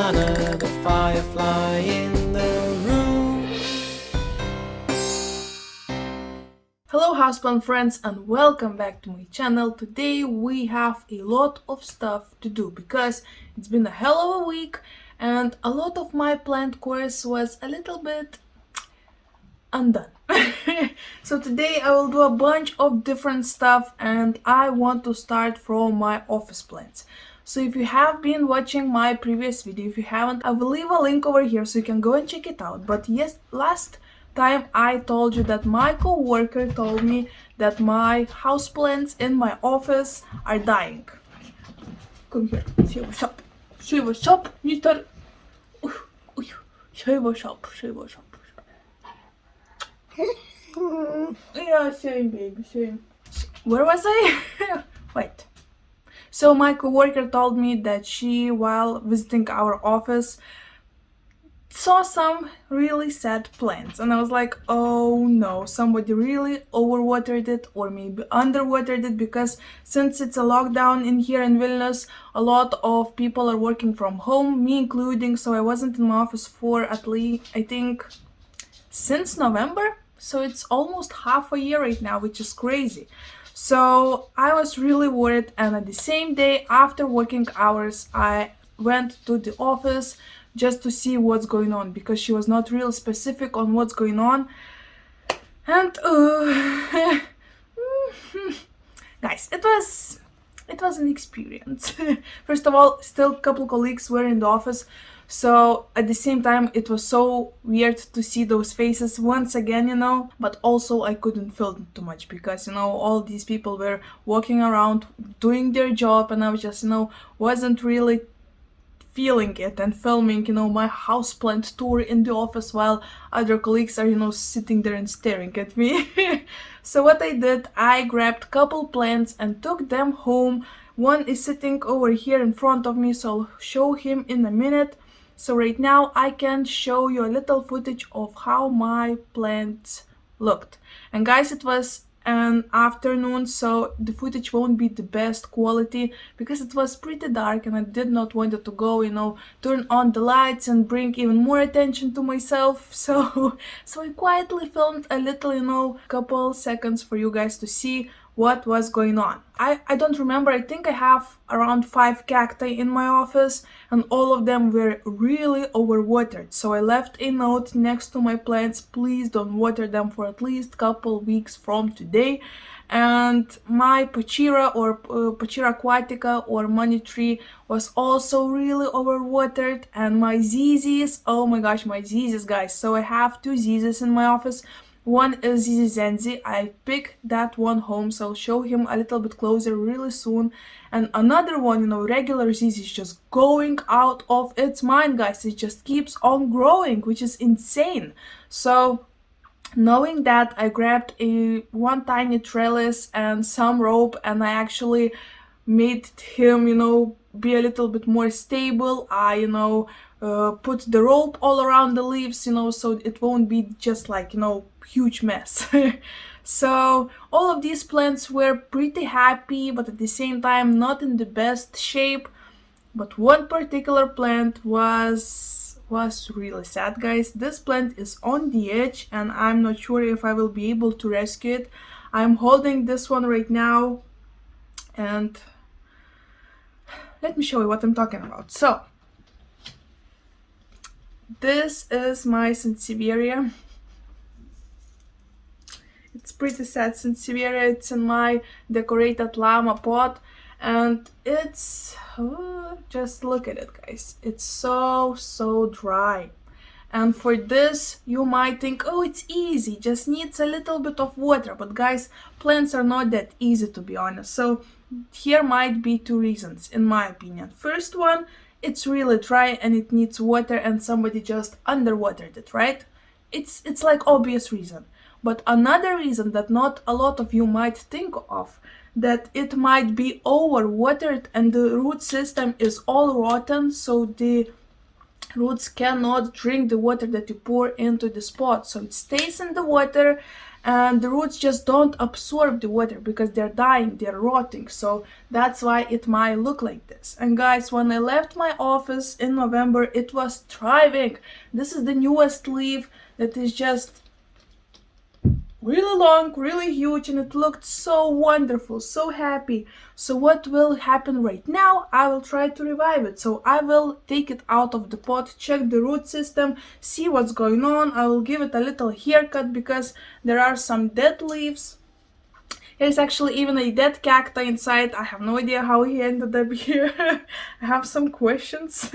Svetlana, the firefly in the room. Hello houseplant friends and welcome back to my channel. Today we have a lot of stuff to do because it's been a hell of a week and a lot of my plant course was a little bit undone. So today I will do a bunch of different stuff and I want to start from my office plants. So if you have been watching my previous video, if you haven't, I will leave a link over here so you can go and check it out. But yes, last time I told you that my co-worker told me that my houseplants in my office are dying. Come here, show what's up. Show what's up, Mr. Show what's up, show what's up. Yeah, same baby, same. Where was I? Wait. So my coworker told me that she, while visiting our office, saw some really sad plants, and I was like, oh no, somebody really overwatered it or maybe underwatered it, because since it's a lockdown in here in Vilnius, a lot of people are working from home, me including, so I wasn't in my office for at least, I think, since November, so it's almost half a year right now, which is crazy. So I was really worried, and at the same day after working hours I went to the office just to see what's going on, because she was not real specific on what's going on. And guys, it was an experience. First of all, still a couple colleagues were in the office, so at the same time it was so weird to see those faces once again, you know, but also I couldn't film too much because, you know, all these people were walking around doing their job and I was just, you know, wasn't really feeling it and filming, you know, my houseplant tour in the office while other colleagues are, you know, sitting there and staring at me. So what I did, I grabbed a couple plants and took them home. One is sitting over here in front of me, so I'll show him in a minute. So right now I can show you a little footage of how my plants looked. And guys, it was an afternoon, so the footage won't be the best quality because it was pretty dark and I did not want it to go, you know, turn on the lights and bring even more attention to myself. So I quietly filmed a little, you know, couple seconds for you guys to see what was going on. I don't remember, I think I have around 5 cacti in my office and all of them were really overwatered. So I left a note next to my plants, please don't water them for at least couple weeks from today. And my Pachira or Pachira aquatica or money tree was also really overwatered, and my zizis, oh my gosh, my zizis, guys. So I have 2 zizis in my office. One is Zizi Zenzi. I picked that one home, so I'll show him a little bit closer really soon. And another one, you know, regular Zizi is just going out of its mind, guys. It just keeps on growing, which is insane. So knowing that, I grabbed one tiny trellis and some rope, and I actually made him, you know, be a little bit more stable. I, you know, put the rope all around the leaves, you know, so it won't be just like, you know, huge mess. So all of these plants were pretty happy, but at the same time not in the best shape. But one particular plant was really sad, guys. This plant is on the edge and I'm not sure if I will be able to rescue it. I'm holding this one right now and let me show you what I'm talking about. So this is my Sansevieria. It's pretty sad Sansevieria. It's in my decorated llama pot and it's just look at it, guys. It's so dry. And for this you might think, oh, it's easy, just needs a little bit of water. But guys, plants are not that easy, to be honest. So here might be 2 reasons in my opinion. First one, it's really dry and it needs water and somebody just underwatered it, right? It's like obvious reason. But another reason that not a lot of you might think of, that it might be overwatered and the root system is all rotten, so the roots cannot drink the water that you pour into this pot, so it stays in the water, and the roots just don't absorb the water because they're dying, they're rotting. So that's why it might look like this. And guys, when I left my office in November, it was thriving. This is the newest leaf that is just really long, really huge, and it looked so wonderful, so happy. So what will happen right now? I will try to revive it. So I will take it out of the pot, check the root system, see what's going on. I will give it a little haircut because there are some dead leaves. There's actually even a dead cacti inside. I have no idea how he ended up here. I have some questions.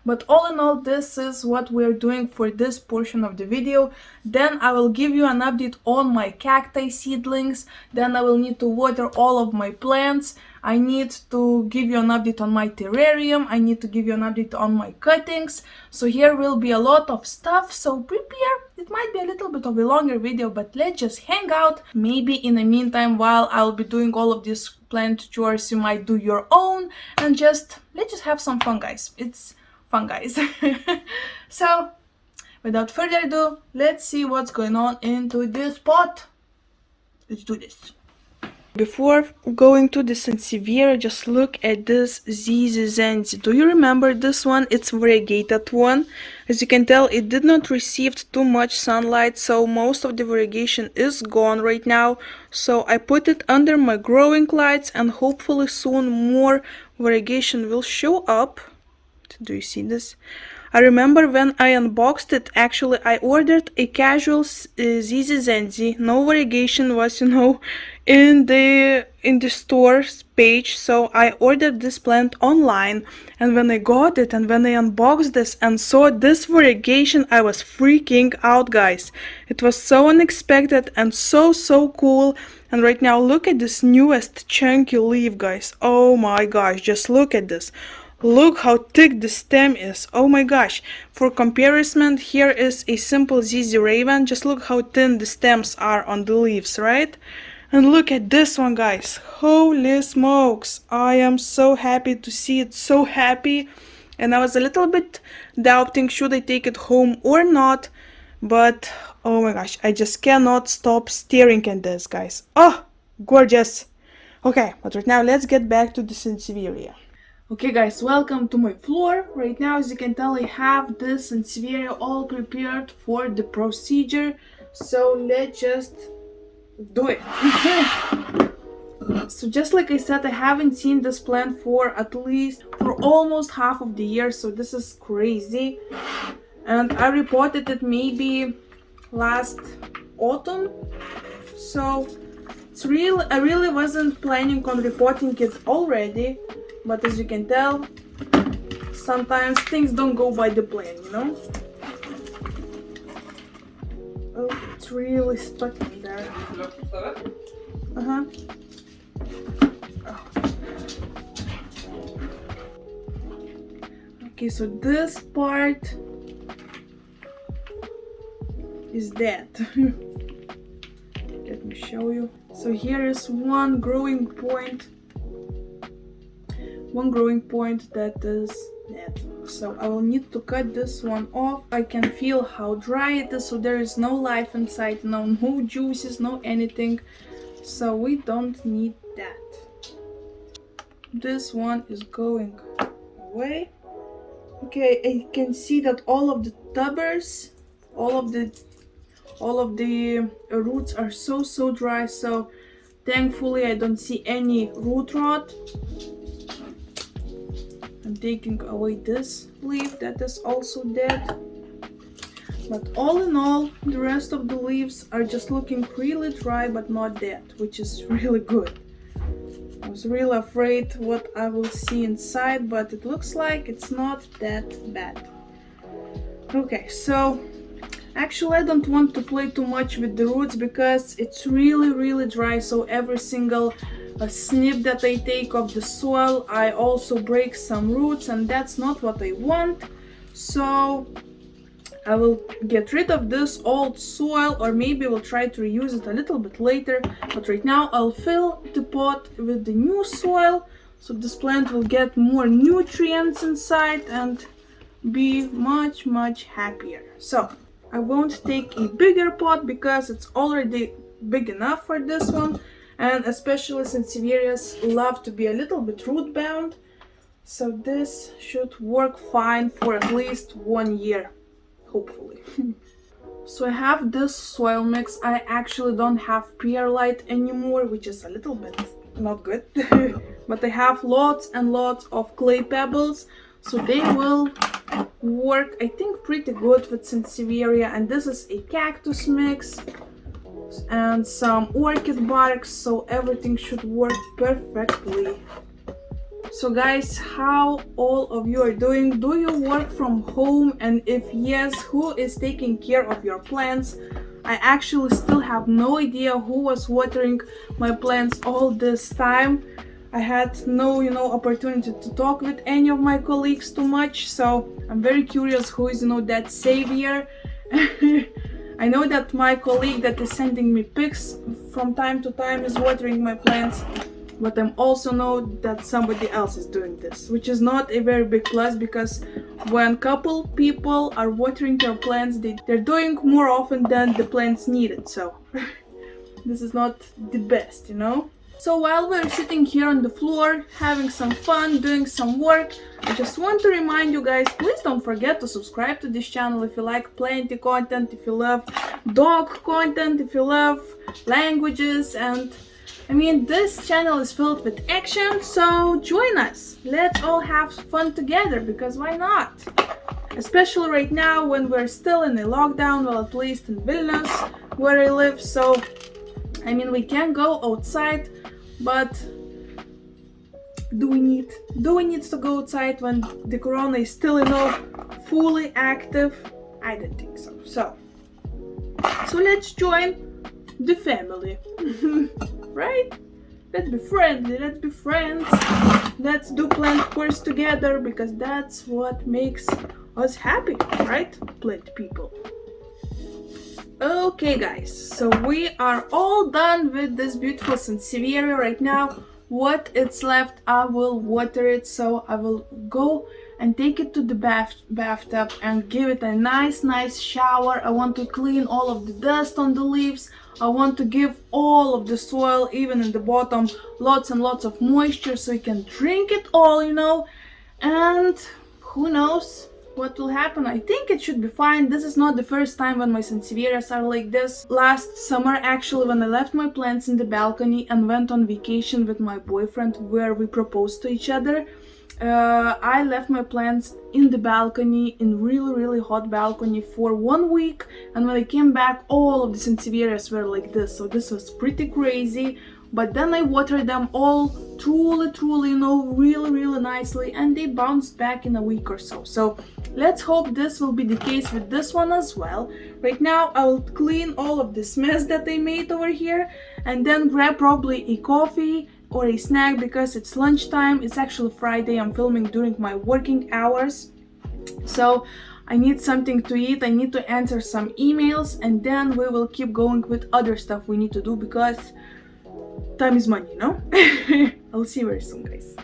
But all in all, this is what we're doing for this portion of the video. Then I will give you an update on my cacti seedlings. Then I will need to water all of my plants. I need to give you an update on my terrarium. I need to give you an update on my cuttings. So here will be a lot of stuff, so prepare. It might be a little bit of a longer video, but let's just hang out. Maybe in the meantime, while I'll be doing all of these plant chores, you might do your own, and let's just have some fun, guys. It's fun, guys. So without further ado, let's see what's going on into this pot. Let's do this. Before going to the Sansevieria, just look at this Zizi. Do you remember this one? It's variegated one. As you can tell, it did not receive too much sunlight, so most of the variegation is gone right now. So I put it under my growing lights, and hopefully soon more variegation will show up. Do you see this? I remember when I unboxed it, actually I ordered a casual Zizi. No variegation was, in the store's page, so I ordered this plant online, and when I got it and when I unboxed this and saw this variegation, I was freaking out, guys. It was so unexpected and so cool. And right now look at this newest chunky leaf, guys. Oh my gosh, just look at this. Look how thick the stem is. Oh my gosh. For comparison, here is a simple Zizi Raven. Just look how thin the stems are on the leaves, right? And look at this one, guys. Holy smokes. I am so happy to see it. So happy. And I was a little bit doubting should I take it home or not. But oh my gosh, I just cannot stop staring at this, guys. Oh, gorgeous. Okay, but right now let's get back to the Sansevieria. Okay guys, welcome to my floor. Right now, as you can tell, I have this Sansevieria all prepared for the procedure. So let's just do it. So just like I said, I haven't seen this plant for almost half of the year. So this is crazy. And I reported it maybe last autumn. So I really wasn't planning on reporting it already. But as you can tell, sometimes things don't go by the plan, Oh, it's really stuck in there. Uh-huh. Oh. Okay, so this part is dead. Let me show you. So here is one growing point that is dead. So I will need to cut this one off. I can feel how dry it is, so there is no life inside, no juices, no anything. So we don't need that. This one is going away. Okay, I can see that all of the tubbers, all of the roots are so dry. So thankfully I don't see any root rot. I'm taking away this leaf that is also dead. But all in all, the rest of the leaves are just looking really dry but not dead, which is really good. I was really afraid what I will see inside, but it looks like it's not that bad. Okay, so actually I don't want to play too much with the roots because it's really dry, so every single snip that I take of the soil, I also break some roots, and that's not what I want. So I will get rid of this old soil, or maybe we'll try to reuse it a little bit later. But right now I'll fill the pot with the new soil, so this plant will get more nutrients inside and be much happier. So I won't take a bigger pot because it's already big enough for this one, and especially Sansevierias love to be a little bit root bound, so this should work fine for at least 1 year, hopefully. So I have this soil mix. I actually don't have perlite anymore, which is a little bit not good. But I have lots and lots of clay pebbles, so they will work, I think, pretty good with Sansevieria. And this is a cactus mix and some orchid bark, so everything should work perfectly. So guys, how all of you are doing? Do you work from home? And if yes, who is taking care of your plants? I actually still have no idea who was watering my plants all this time. I had no, opportunity to talk with any of my colleagues too much, so I'm very curious who is, that savior. I know that my colleague that is sending me pics from time to time is watering my plants, but I also know that somebody else is doing this, which is not a very big plus, because when couple people are watering your plants, they're doing more often than the plants need it, so this is not the best, So while we're sitting here on the floor, having some fun, doing some work, I just want to remind you guys, please don't forget to subscribe to this channel if you like plenty content, if you love dog content, if you love languages, and this channel is filled with action, so join us. Let's all have fun together, because why not? Especially right now when we're still in a lockdown, well, at least in Vilnius, where I live, so, we can go outside, but do we need to go outside when the corona is still, fully active? I don't think so. So let's join the family. Right? Let's be friendly, let's be friends, let's do plant course together, because that's what makes us happy, right? Plant people. Okay guys, so we are all done with this beautiful Sansevieria right now. What it's left, I will water it, so I will go and take it to the bathtub and give it a nice shower. I want to clean all of the dust on the leaves. I want to give all of the soil, even in the bottom, lots and lots of moisture, so you can drink it all, and who knows what will happen. I think it should be fine. This is not the first time when my Sansevierias are like this. Last summer, actually, when I left my plants in the balcony and went on vacation with my boyfriend, where we proposed to each other, I left my plants in the balcony, in really hot balcony, for 1 week, and when I came back, all of the Sansevierias were like this, so this was pretty crazy. But then I watered them all truly, really nicely, and they bounced back in a week or so. So let's hope this will be the case with this one as well. Right now I will clean all of this mess that I made over here, and then grab probably a coffee or a snack, because it's lunchtime. It's actually Friday. I'm filming during my working hours, so I need something to eat. I need to answer some emails, and then we will keep going with other stuff we need to do, because time is money, I'll see you very soon, guys.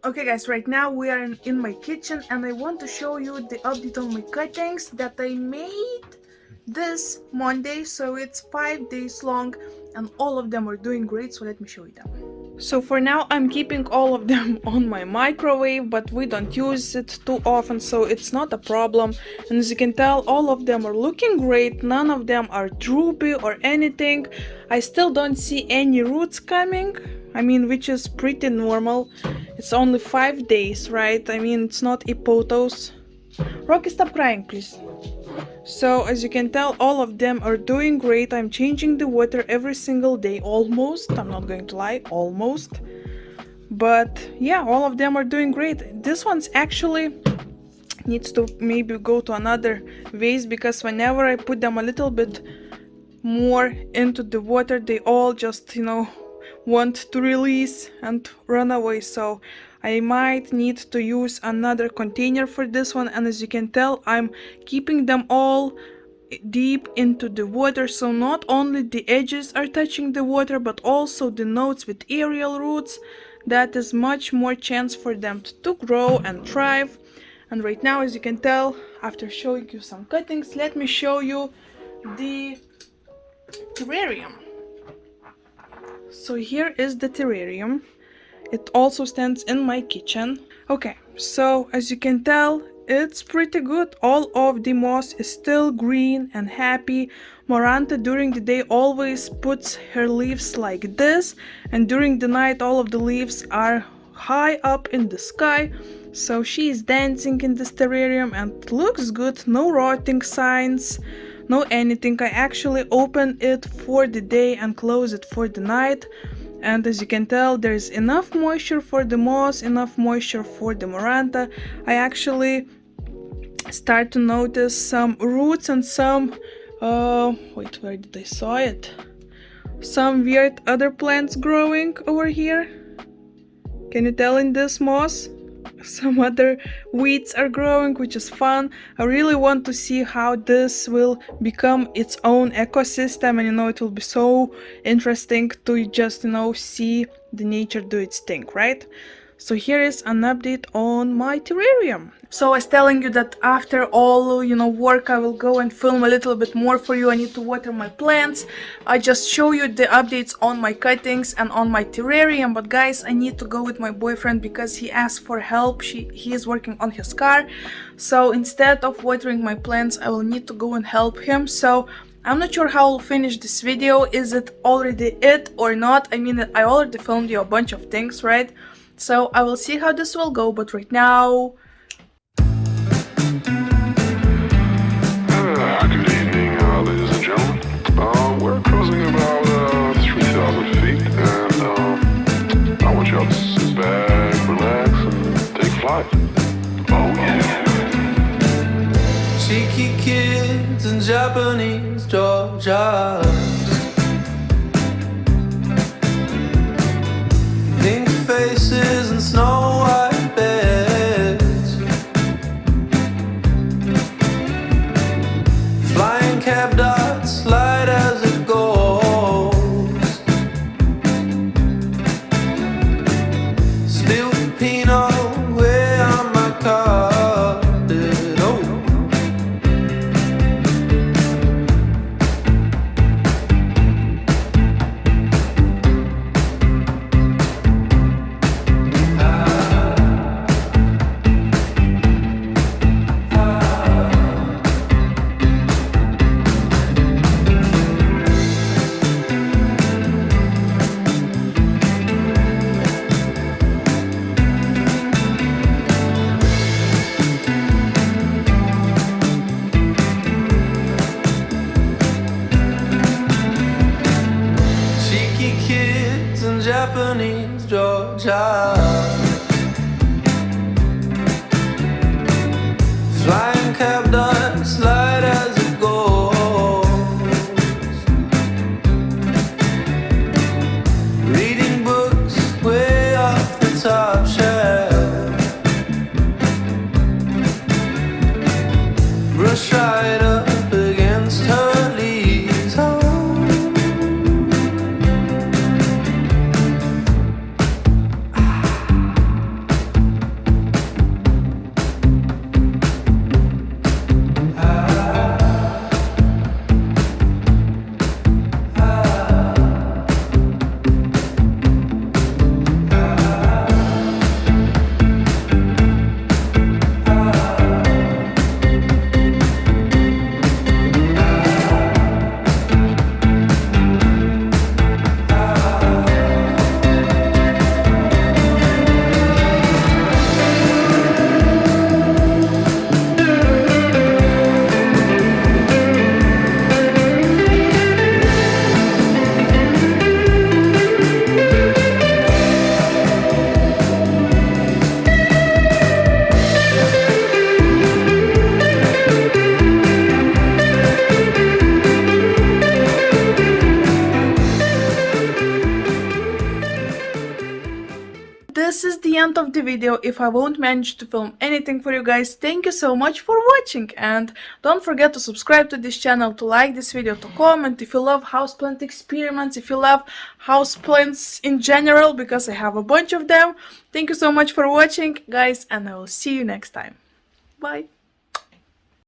Okay guys, right now we are in my kitchen, and I want to show you the update on my cuttings that I made this Monday. So it's 5 days long, and all of them are doing great, so let me show you them. So for now I'm keeping all of them on my microwave, but we don't use it too often, so it's not a problem. And as you can tell, all of them are looking great. None of them are droopy or anything. I still don't see any roots coming, which is pretty normal. It's only 5 days, right? It's not hippotose. Rocky, stop crying, please. So as you can tell, all of them are doing great. I'm changing the water every single day, almost. I'm not going to lie, almost. But yeah, all of them are doing great. This one's actually needs to maybe go to another vase, because whenever I put them a little bit more into the water, they all just, want to release and run away. So I might need to use another container for this one, and as you can tell, I'm keeping them all deep into the water, so not only the edges are touching the water, but also the nodes with aerial roots. That is much more chance for them to grow and thrive. And right now, as you can tell, after showing you some cuttings, let me show you the terrarium. So here is the terrarium. It also stands in my kitchen. Okay, so as you can tell, it's pretty good. All of the moss is still green and happy. Maranta during the day always puts her leaves like this, and during the night all of the leaves are high up in the sky. So she is dancing in this terrarium and it looks good. No rotting signs, no anything. I actually open it for the day and close it for the night. And as you can tell, there's enough moisture for the moss, enough moisture for the Maranta. I actually start to notice some roots and some, wait, where did I saw it? Some weird other plants growing over here. Can you tell in this moss? Some other weeds are growing, which is fun. I really want to see how this will become its own ecosystem, and it will be so interesting to just see the nature do its thing, right? So here is an update on my terrarium. So I was telling you that after all, work, I will go and film a little bit more for you. I need to water my plants. I just show you the updates on my cuttings and on my terrarium. But guys, I need to go with my boyfriend because he asked for help. He is working on his car. So instead of watering my plants, I will need to go and help him. So I'm not sure how I'll finish this video. Is it already it or not? I mean, I already filmed you a bunch of things, right? So I will see how this will go, but right now... Good evening, ladies and gentlemen. We're cruising about 3,000 feet, and I want y'all to sit back, relax, and take flight. Oh yeah. Cheeky kids in Japanese Georgias, pink faces and snow white beds, flying cab dots, light as a ghost, spilled Pinot way on my carpet. Oh, cheeky kids in Japanese Georgia, flying cab dots, light as a ghost, reading books way off the top shelf, brush right up against her leaves. Oh. end of the video if I won't manage to film anything for you guys. Thank you so much for watching, and don't forget to subscribe to this channel, to like this video, to comment if you love houseplant experiments, if you love houseplants in general, because I have a bunch of them. Thank you so much for watching, guys, and I will see you next time. Bye!